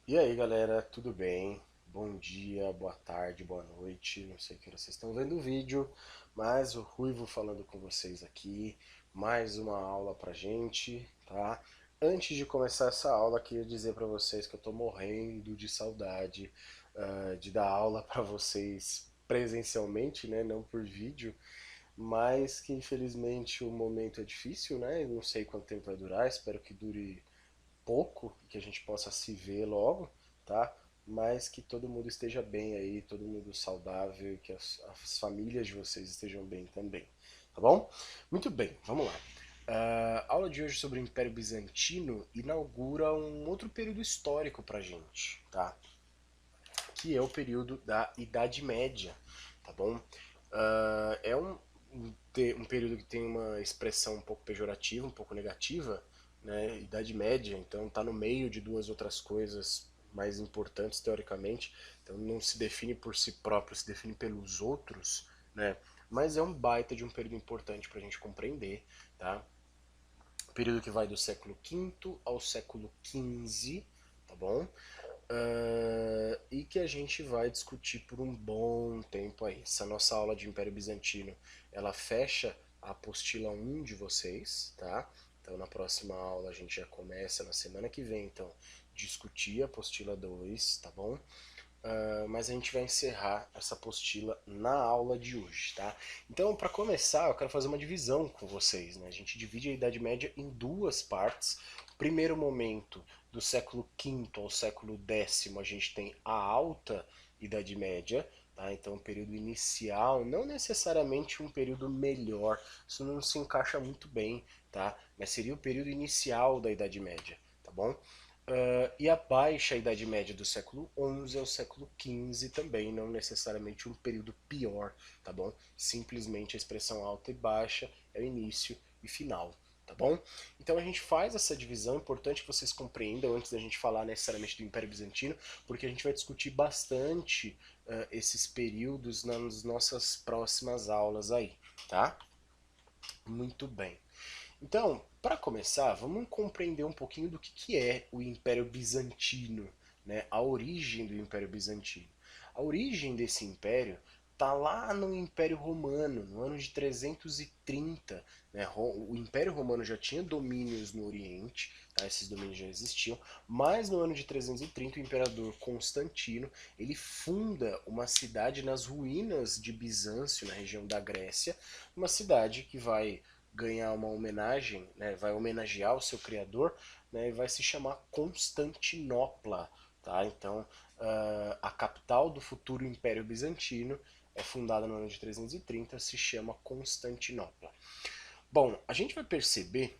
E aí galera, tudo bem? Bom dia, boa tarde, boa noite. Não sei que hora vocês estão vendo o vídeo, mas o Ruivo falando com vocês aqui. Mais uma aula pra gente, tá? Antes de começar essa aula, queria dizer pra vocês que eu tô morrendo de saudade de dar aula pra vocês presencialmente, né? Não por vídeo, mas que infelizmente o momento é difícil, né? Eu não sei quanto tempo vai durar, espero que dure pouco, que a gente possa se ver logo, tá? Mas que todo mundo esteja bem aí, todo mundo saudável, e que as famílias de vocês estejam bem também, tá bom? Muito bem, vamos lá. A aula de hoje sobre o Império Bizantino inaugura um outro período histórico pra gente, tá? Que é o período da Idade Média, tá bom? É um período que tem uma expressão um pouco pejorativa, um pouco negativa, né? Idade Média, então está no meio de duas outras coisas mais importantes teoricamente, então não se define por si próprio, se define pelos outros, né? Mas é um baita de um período importante para a gente compreender, tá? Período que vai do século V ao século XV, tá bom? E que a gente vai discutir por um bom tempo aí. Essa nossa aula de Império Bizantino, ela fecha a apostila 1 de vocês, tá? Então na próxima aula a gente já começa, na semana que vem, então, discutir a apostila 2, tá bom? Mas a gente vai encerrar essa apostila na aula de hoje, tá? Então, para começar, eu quero fazer uma divisão com vocês, né? A gente divide a Idade Média em duas partes. Primeiro momento, do século V ao século X, a gente tem a Alta Idade Média, tá? Então, um período inicial, não necessariamente um período melhor, isso não se encaixa muito bem, tá? Mas seria o período inicial da Idade Média, tá bom? E a baixa Idade Média do século XI ao século XV também, não necessariamente um período pior, tá bom? Simplesmente a expressão alta e baixa é o início e final, tá bom? Então a gente faz essa divisão, é importante que vocês compreendam antes da gente falar necessariamente do Império Bizantino, porque a gente vai discutir bastante esses períodos nas nossas próximas aulas aí, tá? Muito bem. Então, para começar, vamos compreender um pouquinho do que é o Império Bizantino, né? A origem do Império Bizantino. A origem desse império está lá no Império Romano, no ano de 330. Né? O Império Romano já tinha domínios no Oriente, tá? Esses domínios já existiam, mas no ano de 330 o imperador Constantino ele funda uma cidade nas ruínas de Bizâncio, na região da Grécia, uma cidade que vai ganhar uma homenagem, né, vai homenagear o seu criador, né, e vai se chamar Constantinopla. Tá? Então, a capital do futuro Império Bizantino é fundada no ano de 330, se chama Constantinopla. Bom, a gente vai perceber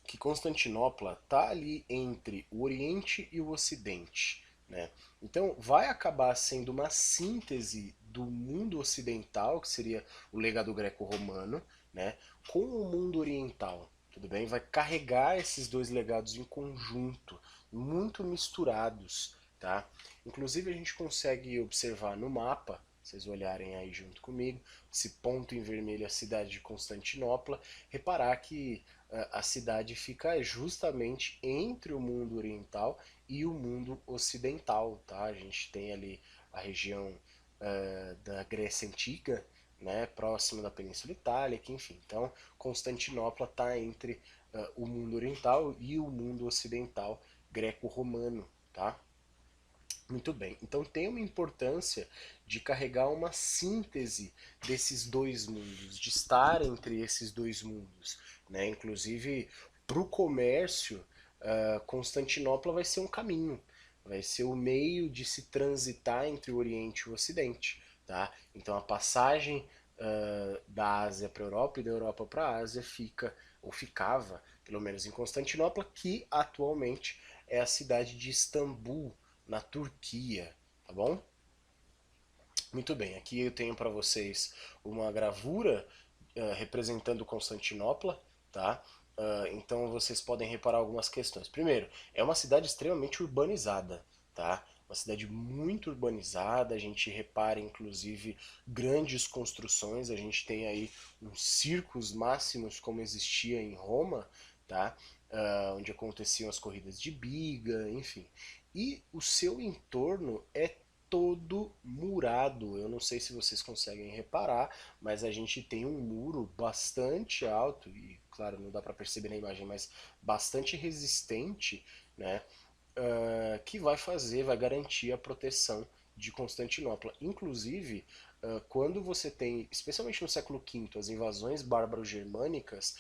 que Constantinopla está ali entre o Oriente e o Ocidente. Né? Então vai acabar sendo uma síntese do mundo ocidental, que seria o legado greco-romano, né, com o mundo oriental. Tudo bem? Vai carregar esses dois legados em conjunto, muito misturados. Tá? Inclusive a gente consegue observar no mapa, vocês olharem aí junto comigo, esse ponto em vermelho, a cidade de Constantinopla, reparar que a cidade fica justamente entre o mundo oriental e o mundo ocidental, tá? A gente tem ali a região da Grécia Antiga, né, próximo da Península Itálica, enfim. Então, Constantinopla está entre o mundo oriental e o mundo ocidental greco-romano, tá? Muito bem. Então tem uma importância de carregar uma síntese desses dois mundos, de estar entre esses dois mundos. Né? Inclusive, para o comércio, Constantinopla vai ser um caminho, vai ser o meio de se transitar entre o Oriente e o Ocidente. Tá? Então a passagem da Ásia para a Europa e da Europa para a Ásia fica, ou ficava, pelo menos em Constantinopla, que atualmente é a cidade de Istambul, na Turquia, tá bom? Muito bem, aqui eu tenho para vocês uma gravura representando Constantinopla, tá? Então vocês podem reparar algumas questões. Primeiro, é uma cidade extremamente urbanizada, tá? Uma cidade muito urbanizada, a gente repara inclusive grandes construções, a gente tem aí uns circos máximos como existia em Roma, tá? onde aconteciam as corridas de biga, enfim. E o seu entorno é todo murado. Eu não sei se vocês conseguem reparar, mas a gente tem um muro bastante alto e, claro, não dá para perceber na imagem, mas bastante resistente, né? Que vai garantir a proteção de Constantinopla. Inclusive, quando você tem, especialmente no século V, as invasões bárbaro-germânicas,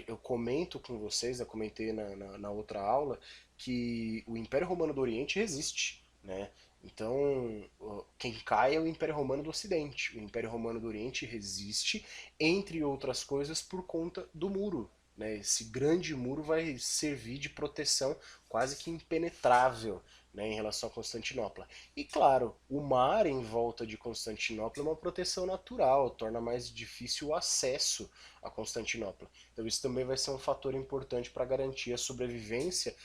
eu comento com vocês, eu comentei na outra aula, que o Império Romano do Oriente resiste, né? Então, quem cai é o Império Romano do Ocidente. O Império Romano do Oriente resiste, entre outras coisas, por conta do muro. Né? Esse grande muro vai servir de proteção quase que impenetrável, né, em relação a Constantinopla. E claro, o mar em volta de Constantinopla é uma proteção natural, torna mais difícil o acesso a Constantinopla. Então isso também vai ser um fator importante para garantir a sobrevivência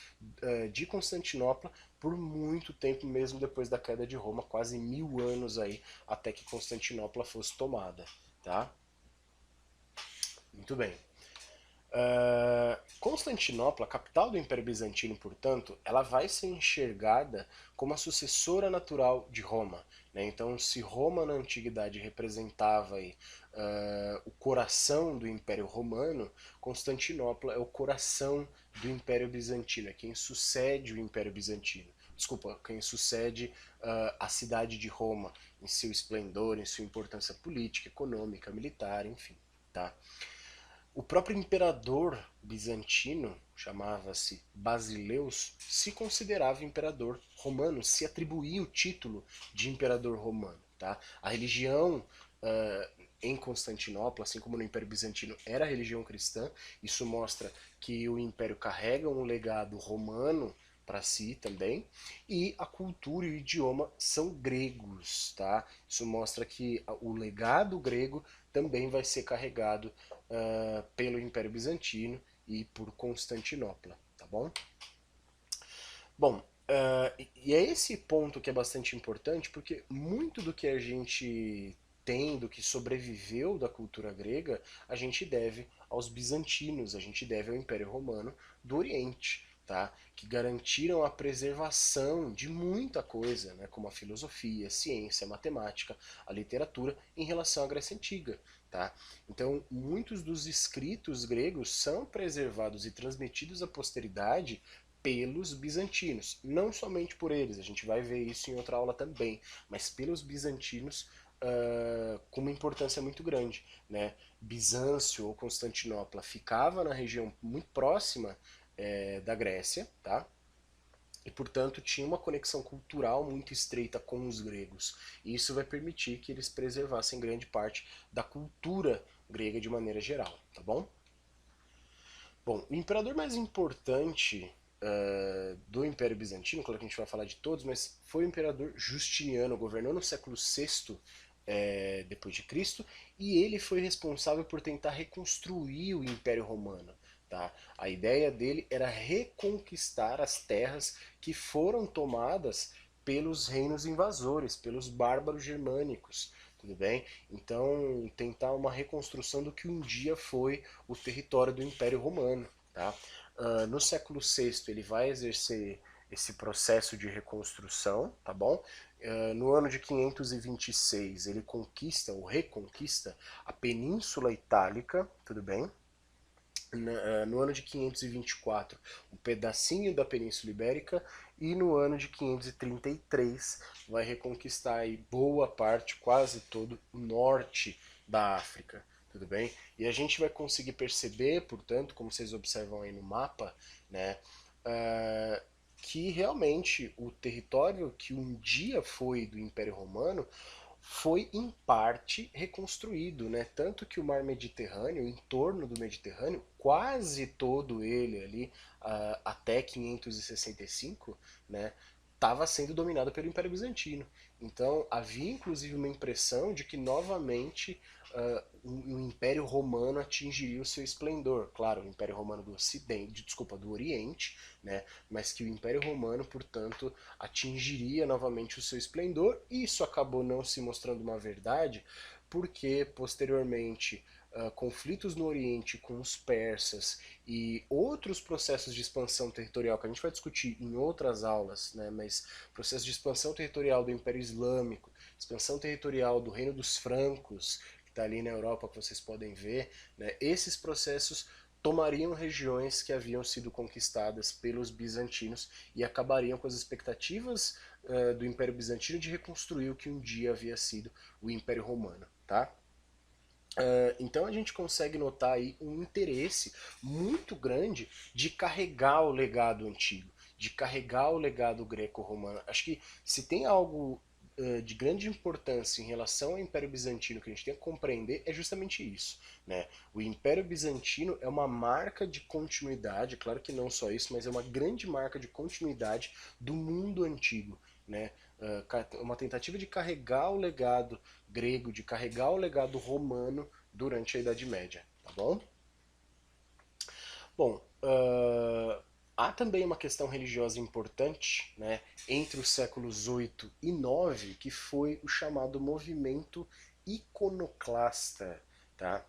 de Constantinopla por muito tempo, mesmo depois da queda de Roma, quase 1000 anos aí, até que Constantinopla fosse tomada. Tá? Muito bem. Constantinopla, a capital do Império Bizantino, portanto, ela vai ser enxergada como a sucessora natural de Roma. Né? Então, se Roma na antiguidade representava aí, o coração do Império Romano, Constantinopla é o coração do Império Bizantino, é quem sucede o Império Bizantino. Desculpa, quem sucede a cidade de Roma em seu esplendor, em sua importância política, econômica, militar, enfim. Tá? O próprio imperador bizantino, chamava-se Basileus, se considerava imperador romano, se atribuía o título de imperador romano. Tá? A religião em Constantinopla, assim como no Império Bizantino, era a religião cristã. Isso mostra que o império carrega um legado romano para si também, e a cultura e o idioma são gregos, tá? Isso mostra que o legado grego também vai ser carregado pelo Império Bizantino e por Constantinopla, tá bom? Bom, e é esse ponto que é bastante importante, porque muito do que a gente tem, do que sobreviveu da cultura grega, a gente deve aos bizantinos, a gente deve ao Império Romano do Oriente, tá? Que garantiram a preservação de muita coisa, né? Como a filosofia, a ciência, a matemática, a literatura, em relação à Grécia Antiga. Tá? Então, muitos dos escritos gregos são preservados e transmitidos à posteridade pelos bizantinos. Não somente por eles, a gente vai ver isso em outra aula também, mas pelos bizantinos com uma importância muito grande. Né? Bizâncio ou Constantinopla ficava na região muito próxima da Grécia, tá? E, portanto, tinha uma conexão cultural muito estreita com os gregos. E isso vai permitir que eles preservassem grande parte da cultura grega de maneira geral, tá bom? Bom, o imperador mais importante do Império Bizantino, claro que a gente vai falar de todos, mas foi o imperador Justiniano, governou no século VI depois de Cristo, e ele foi responsável por tentar reconstruir o Império Romano. Tá? A ideia dele era reconquistar as terras que foram tomadas pelos reinos invasores, pelos bárbaros germânicos. Tudo bem? Então, tentar uma reconstrução do que um dia foi o território do Império Romano. Tá? No século VI, ele vai exercer esse processo de reconstrução, tá bom? No ano de 526, ele conquista ou reconquista a Península Itálica, tudo bem? No ano de 524, um pedacinho da Península Ibérica, e no ano de 533 vai reconquistar aí boa parte, quase todo o norte da África, tudo bem? E a gente vai conseguir perceber, portanto, como vocês observam aí no mapa, né, que realmente o território que um dia foi do Império Romano foi em parte reconstruído, né? Tanto que o mar Mediterrâneo, o entorno do Mediterrâneo, quase todo ele ali até 565, né, estava sendo dominado pelo Império Bizantino. Então havia inclusive uma impressão de que novamente o Império Romano atingiria o seu esplendor. Claro, o Império Romano do Ocidente, desculpa, do Oriente, né? Mas que o Império Romano, portanto, atingiria novamente o seu esplendor. E isso acabou não se mostrando uma verdade, porque posteriormente conflitos no Oriente com os persas e outros processos de expansão territorial que a gente vai discutir em outras aulas, né, mas processo de expansão territorial do Império Islâmico, expansão territorial do Reino dos Francos, que está ali na Europa, que vocês podem ver, né, esses processos tomariam regiões que haviam sido conquistadas pelos bizantinos e acabariam com as expectativas do Império Bizantino de reconstruir o que um dia havia sido o Império Romano, tá? Então a gente consegue notar aí um interesse muito grande de carregar o legado antigo, de carregar o legado greco-romano. Acho que se tem algo de grande importância em relação ao Império Bizantino que a gente tem que compreender é justamente isso, né? O Império Bizantino é uma marca de continuidade, claro que não só isso, mas é uma grande marca de continuidade do mundo antigo, né? Uma tentativa de carregar o legado grego, de carregar o legado romano durante a Idade Média, tá bom? Bom, há também uma questão religiosa importante, né, entre os séculos 8 e 9, que foi o chamado movimento iconoclasta, tá?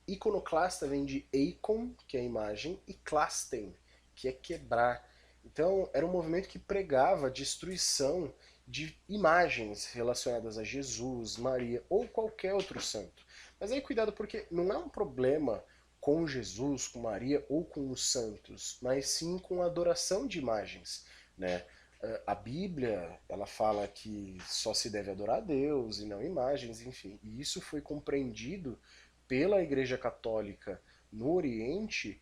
Iconoclasta vem de eikon, que é a imagem, e klasten, que é quebrar. Então, era um movimento que pregava a destruição de imagens relacionadas a Jesus, Maria ou qualquer outro santo. Mas aí cuidado, porque não é um problema com Jesus, com Maria ou com os santos, mas sim com a adoração de imagens, né? A Bíblia, ela fala que só se deve adorar a Deus e não imagens, enfim. E isso foi compreendido pela Igreja Católica no Oriente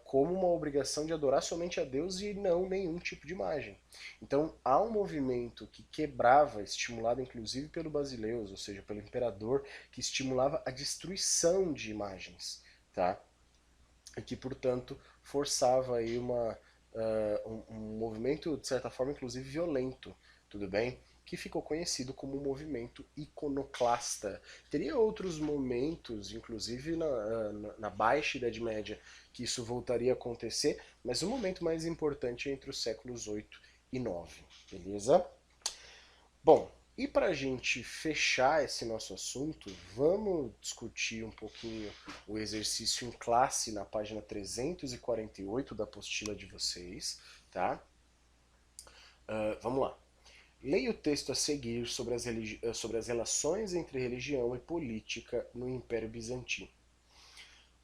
como uma obrigação de adorar somente a Deus e não nenhum tipo de imagem. Então há um movimento que quebrava, estimulado inclusive pelo Basileus, ou seja, pelo imperador, que estimulava a destruição de imagens, tá? E que, portanto, forçava aí um movimento, de certa forma, inclusive violento, tudo bem? Que ficou conhecido como o movimento iconoclasta. Teria outros momentos, inclusive na Baixa Idade Média, que isso voltaria a acontecer, mas o momento mais importante é entre os séculos 8 e 9, beleza? Bom, e para a gente fechar esse nosso assunto, vamos discutir um pouquinho o exercício em classe na página 348 da apostila de vocês, tá? Vamos lá. Leia o texto a seguir sobre as relações entre religião e política no Império Bizantino.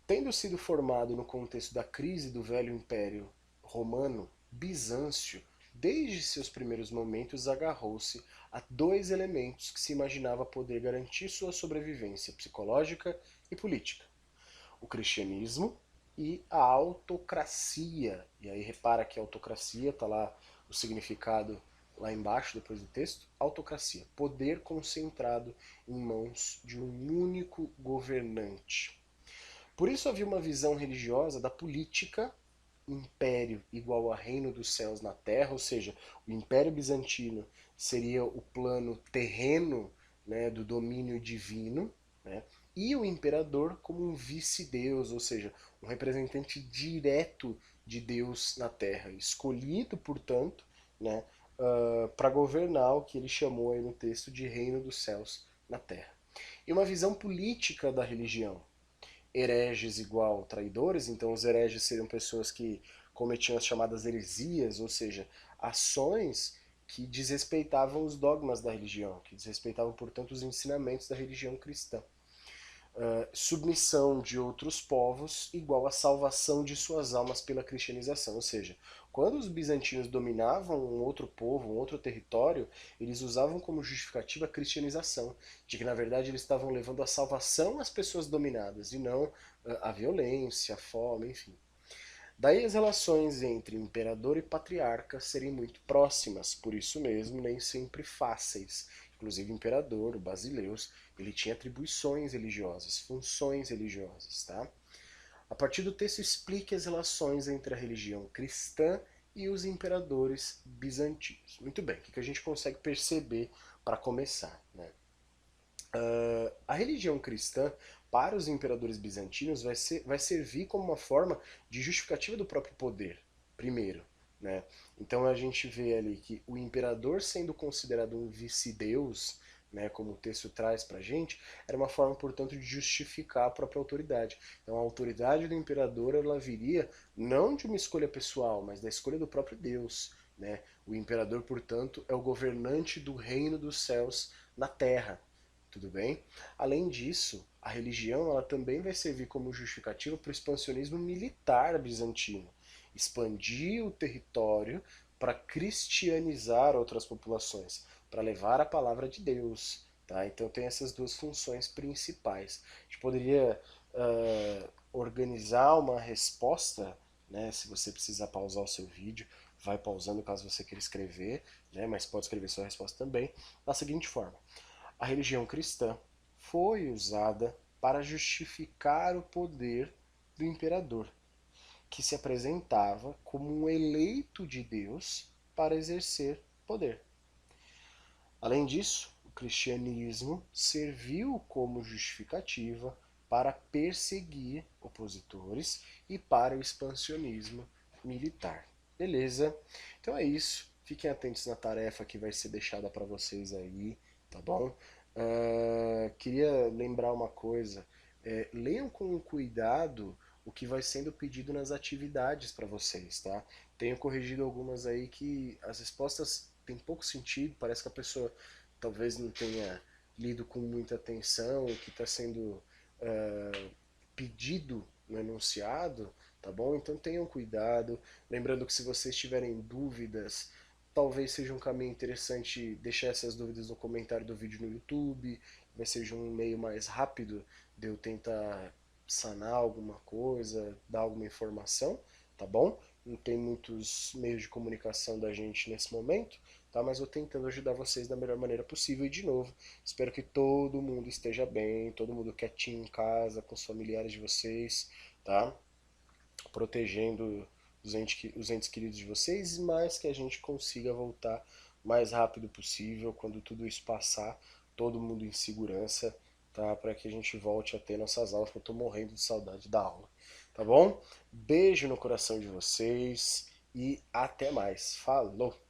Tendo sido formado no contexto da crise do velho Império Romano, Bizâncio, desde seus primeiros momentos, agarrou-se a dois elementos que se imaginava poder garantir sua sobrevivência psicológica e política: o cristianismo e a autocracia. E aí repara que a autocracia, está lá o significado lá embaixo, depois do texto, autocracia, poder concentrado em mãos de um único governante. Por isso havia uma visão religiosa da política, império igual a reino dos céus na terra, ou seja, o Império Bizantino seria o plano terreno, né, do domínio divino, né, e o imperador como um vice-deus, ou seja, um representante direto de Deus na terra, escolhido, portanto, né, para governar o que ele chamou aí no texto de reino dos céus na terra. E uma visão política da religião, hereges igual traidores, então os hereges seriam pessoas que cometiam as chamadas heresias, ou seja, ações que desrespeitavam os dogmas da religião, que desrespeitavam, portanto, os ensinamentos da religião cristã. Submissão de outros povos igual a salvação de suas almas pela cristianização, ou seja, quando os bizantinos dominavam um outro povo, um outro território, eles usavam como justificativa a cristianização, de que na verdade eles estavam levando a salvação às pessoas dominadas e não a violência, a fome, enfim. Daí as relações entre imperador e patriarca serem muito próximas, por isso mesmo nem sempre fáceis. Inclusive o imperador, o Basileus, ele tinha atribuições religiosas, funções religiosas, tá? A partir do texto explique as relações entre a religião cristã e os imperadores bizantinos. Muito bem, o que a gente consegue perceber para começar, né? A religião cristã, para os imperadores bizantinos, vai servir como uma forma de justificativa do próprio poder, primeiro. Né? Então a gente vê ali que o imperador sendo considerado um vice-deus, né, como o texto traz para a gente, era uma forma, portanto, de justificar a própria autoridade. Então a autoridade do imperador ela viria não de uma escolha pessoal, mas da escolha do próprio Deus. Né? O imperador, portanto, é o governante do reino dos céus na terra. Tudo bem? Além disso, a religião ela também vai servir como justificativa para o expansionismo militar bizantino. Expandir o território para cristianizar outras populações, para levar a palavra de Deus. Tá? Então tem essas duas funções principais. A gente poderia organizar uma resposta, né? Se você precisar pausar o seu vídeo, vai pausando caso você queira escrever, né? Mas pode escrever sua resposta também, da seguinte forma. A religião cristã foi usada para justificar o poder do imperador, que se apresentava como um eleito de Deus para exercer poder. Além disso, o cristianismo serviu como justificativa para perseguir opositores e para o expansionismo militar. Beleza? Então é isso. Fiquem atentos na tarefa que vai ser deixada para vocês aí, tá bom? Queria lembrar uma coisa. Leiam com cuidado o que vai sendo pedido nas atividades para vocês, tá? Tenho corrigido algumas aí que as respostas têm pouco sentido, parece que a pessoa talvez não tenha lido com muita atenção o que está sendo pedido no enunciado, tá bom? Então tenham cuidado. Lembrando que se vocês tiverem dúvidas, talvez seja um caminho interessante deixar essas dúvidas no comentário do vídeo no YouTube, vai ser um meio mais rápido de eu tentar sanar alguma coisa, dar alguma informação, tá bom? Não tem muitos meios de comunicação da gente nesse momento, tá? Mas eu tentando ajudar vocês da melhor maneira possível e de novo, espero que todo mundo esteja bem, todo mundo quietinho em casa, com os familiares de vocês, tá? Protegendo os entes queridos de vocês, mas que a gente consiga voltar o mais rápido possível, quando tudo isso passar, todo mundo em segurança, tá? Para que a gente volte a ter nossas aulas, porque eu tô morrendo de saudade da aula, tá bom? Beijo no coração de vocês e até mais. Falou!